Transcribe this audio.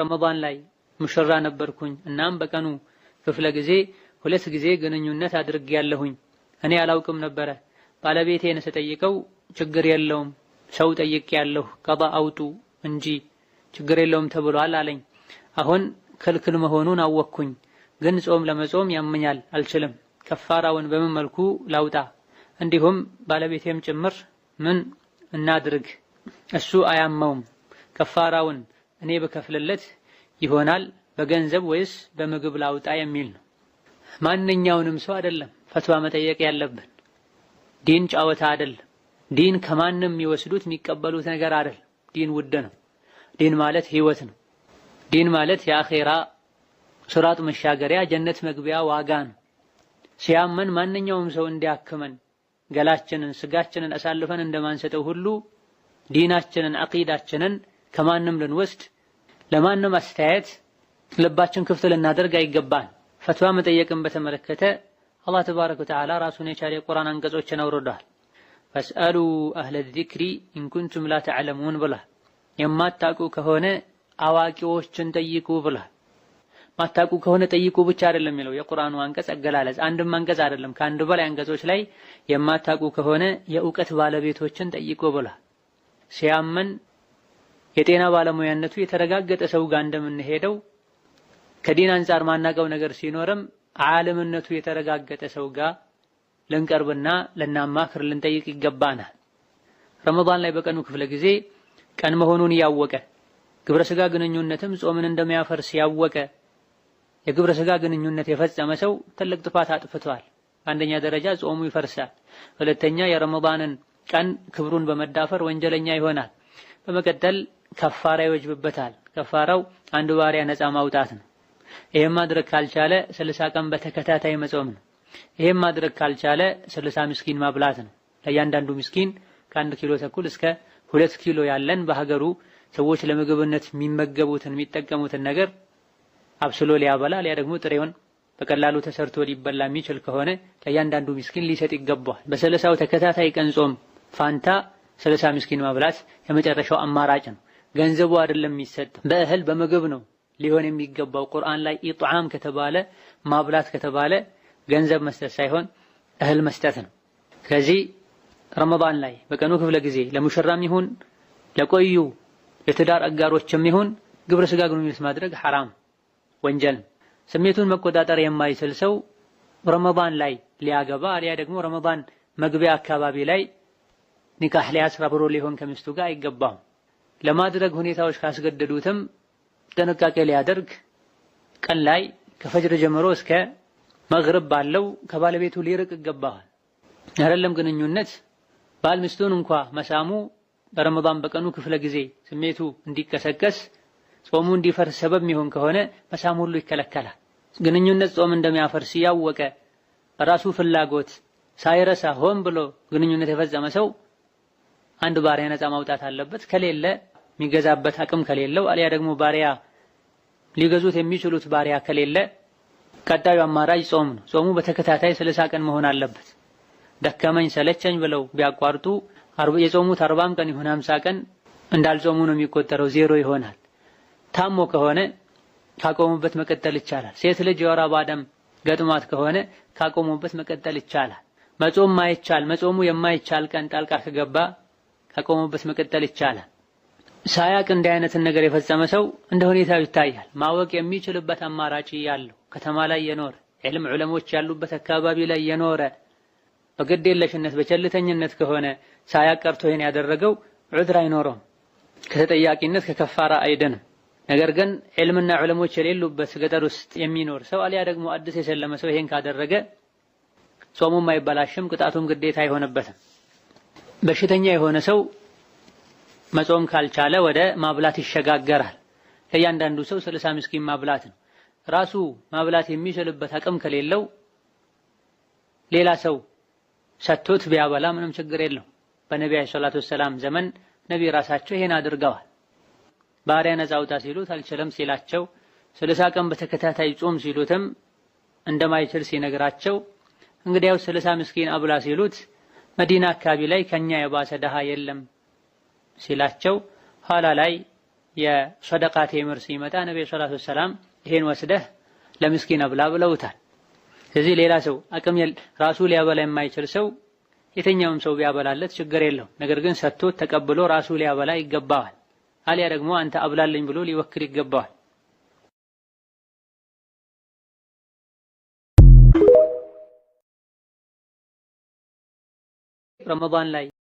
ረመዳን ላይ ሙሽራ ነበርኩኝ። እናም በቀኑ ክፍለ ጊዜ 2 ጊዜ ግንኙነት አድርጌያለሁኝ። እኔ አላውቅም ነበረ። ባለቤቴን ስጠይቀው ችግር የለውም ሰው ጠይቄያለሁ ቀዳ አውጡ እንጂ ችግር የለውም ተብሏል አለኝ። አሁን ክልክል መሆኑን አወቅኩኝ፣ ግን ጾም ለመጾም ያመኛል አልችልም። ከፋራውን በምን መልኩ ላውጣ? እንዲሁም ባለቤቴም ጭምር ምን እናድርግ? እሱ አያመውም። ከፋራውን እኔ በከፍልለት ይሆናል በገንዘብ ወይስ በምግብ ላውጣ የሚል ነው። ማንኛውንም ሰው አይደለም ፈትዋ መጠየቅ ያለብን። ዲን ጫወታ አይደለም። ዲን ከማንም የሚወስዱት የሚቀበሉት ነገር አይደለም። ዲን ውድ ነው። ዲን ማለት ህይወት ነው። ዲን ማለት የአኼራ ሱራጥ መሻገሪያ ጀነት መግቢያ ዋጋ ነው። ሲያመን ማንኛውም ሰው እንዲያክመን ገላችንን ስጋችንን አሳልፈን እንደማንሰጠው ሁሉ ዲናችንን አቂዳችንን ከማንም ልንወስድ ለማንም አስተያየት ልባችን ክፍት ልናደርግ አይገባን። ፈትዋ መጠየቅን በተመለከተ አላህ ተባረከ ወተዓላ ራሱን የቻለ የቁርአን አንቀጾችን አውርዷል። ፈስአሉ አህለ ዚክሪ ኢን ኩንቱም ላ ተዕለሙን ብሏል። የማታውቁ ከሆነ አዋቂዎችን ጠይቁ ብሏል። ማታውቁ ከሆነ ጠይቁ ብቻ አይደለም የሚለው የቁርአኑ አንቀጽ አገላለጽ። አንድም አንቀጽ አይደለም ከአንድ በላይ አንቀጾች ላይ የማታውቁ ከሆነ የእውቀት ባለቤቶችን ጠይቁ ብሏል። ሲያመን የጤና ባለሙያነቱ የተረጋገጠ ሰው ጋር እንደምንሄደው ከዲን አንፃር ማናቀው ነገር ሲኖርም ዓለምነቱ የተረጋገጠ ሰው ጋር ልንቀርብና ልናማክር ልንጠይቅ ይገባናል። ረመዳን ላይ በቀኑ ክፍለ ጊዜ ቀን መሆኑን ያወቀ ግብረ ስጋ ግንኙነትም ጾምን እንደሚያፈርስ ያወቀ የግብረ ስጋ ግንኙነት የፈጸመ ሰው ትልቅ ጥፋት አጥፍቷል። አንደኛ ደረጃ ጾሙ ይፈርሳል። ሁለተኛ የረመዳንን ቀን ክብሩን በመዳፈር ወንጀለኛ ይሆናል። በመቀጠል ከፋራ ይወጅብበታል። ከፋራው አንድ ባሪያ ነፃ ማውጣት ነው። ይሄን ማድረግ ካልቻለ 60 ቀን በተከታታይ መጾም ነው። ይሄን ማድረግ ካልቻለ 60 ምስኪን ማብላት ነው። ለእያንዳንዱ ምስኪን ከ1 ኪሎ ተኩል እስከ 2 ኪሎ ያለን በሀገሩ ሰዎች ለምግብነት የሚመገቡትን የሚጠቀሙትን ነገር አብስሎ ሊያበላ ሊያ ደግሞ ጥሬውን በቀላሉ ተሰርቶ ሊበላ የሚችል ከሆነ ለእያንዳንዱ ምስኪን ሊሰጥ ይገባዋል። በ30 ተከታታይ ቀን ጾም ፋንታ 60 ምስኪን ማብላት የመጨረሻው አማራጭ ነው። ገንዘቡ አይደለም የሚሰጠው፣ በእህል በምግብ ነው ሊሆን የሚገባው። ቁርአን ላይ ኢጥዓም ከተባለ ማብላት ከተባለ ገንዘብ መስጠት ሳይሆን እህል መስጠት ነው። ስለዚህ ረመዳን ላይ በቀኑ ክፍለ ጊዜ ለሙሽራም ይሁን ለቆዩ የትዳር አጋሮችም ይሁን ግብረ ስጋ ግንኙነት ማድረግ ሐራም ወንጀል። ስሜቱን መቆጣጠር የማይችል ሰው ረመዳን ላይ ሊያገባ አሊያ ደግሞ ረመዳን መግቢያ አካባቢ ላይ ኒካህ ሊያስር አብሮ ሊሆን ከሚስቱ ጋር አይገባም። ለማድረግ ሁኔታዎች ካስገደዱትም ጥንቃቄ ሊያደርግ ቀን ላይ ከፈጅር ጀምሮ እስከ መግሪብ ባለው ከባለቤቱ ሊርቅ ይገባዋል። አይደለም ግንኙነት ባል ሚስቱን እንኳ መሳሙ በረመዳን በቀኑ ክፍለ ጊዜ ስሜቱ እንዲቀሰቀስ ጾሙ እንዲፈርስ ሰበብ የሚሆን ከሆነ መሳም ሁሉ ይከለከላል። ግንኙነት ጾም እንደሚያፈርስ ያወቀ በራሱ ፍላጎት ሳይረሳ ሆን ብሎ ግንኙነት የፈጸመ ሰው አንድ ባሪያ ነፃ ማውጣት አለበት። ከሌለ የሚገዛበት አቅም ከሌለው አሊያ ደግሞ ባሪያ ሊገዙት የሚችሉት ባሪያ ከሌለ ቀጣዩ አማራጭ ጾም ነው። ጾሙ በተከታታይ 60 ቀን መሆን አለበት። ደከመኝ ሰለቸኝ ብለው ቢያቋርጡ የጾሙት 40 ቀን ይሁን 50 ቀን እንዳልጾሙ ነው የሚቆጠረው፣ ዜሮ ይሆናል። ታሞ ከሆነ ካቆሙበት መቀጠል ይቻላል። ሴት ልጅ የወር አበባ ደም ገጥሟት ከሆነ ካቆሙበት መቀጠል ይቻላል። መጾም ማይቻል መጾሙ የማይቻል ቀን ጣልቃ ከገባ ካቆሙበት መቀጠል ይቻላል። ሳያቅ እንዲህ አይነትን ነገር የፈጸመ ሰው እንደ ሁኔታው ይታያል። ማወቅ የሚችልበት አማራጭ ያለው ከተማ ላይ የኖረ ዑለሞች ያሉበት አካባቢ ላይ የኖረ በግዴለሽነት በቸልተኝነት ከሆነ ሳያቅ ቀርቶ ይሄን ያደረገው ዑድር አይኖረውም፣ ከተጠያቂነት ከከፋራ አይደንም። ነገር ግን ዒልምና ዑለሞች የሌሉበት ገጠር ውስጥ የሚኖር ሰው አሊያ ደግሞ አዲስ የሰለመ ሰው ይሄን ካደረገ ጾሙም አይበላሽም፣ ቅጣቱም ግዴታ አይሆንበትም። በሽተኛ የሆነ ሰው መጾም ካልቻለ ወደ ማብላት ይሸጋገራል። ለእያንዳንዱ ሰው 60 ምስኪን ማብላት ነው። ራሱ ማብላት የሚችልበት አቅም ከሌለው ሌላ ሰው ሰጥቶት ቢያበላ ምንም ችግር የለው። በነብዩ ሰለላሁ ዐለይሂ ወሰለም ዘመን ነብይ ራሳቸው ይሄን አድርገዋል። ባሪያ ነፃ አውጣ ሲሉት አልችልም ሲላቸው 60 ቀን በተከታታይ ጾም ሲሉትም እንደማይችል ሲነግራቸው እንግዲያው 60 ምስኪን አብላ ሲሉት መዲና አካባቢ ላይ ከኛ የባሰ ደሃ የለም ሲላቸው ኋላ ላይ የሰደቃ ቴምር ሲመጣ ነብዩ ሰለላሁ ዐለይሂ ወሰለም ይሄን ወስደህ ለምስኪን አብላ ብለውታል። ስለዚህ ሌላ ሰው አቅም ራሱ ሊያበላ የማይችል ሰው የትኛውም ሰው ቢያበላለት ችግር የለው። ነገር ግን ሰጥቶት ተቀብሎ ራሱ ሊያበላ ይገባዋል። አሊያ ደግሞ አንተ አብላልኝ ብሎ ሊወክል ይገባዋል። ረመዳን ላይ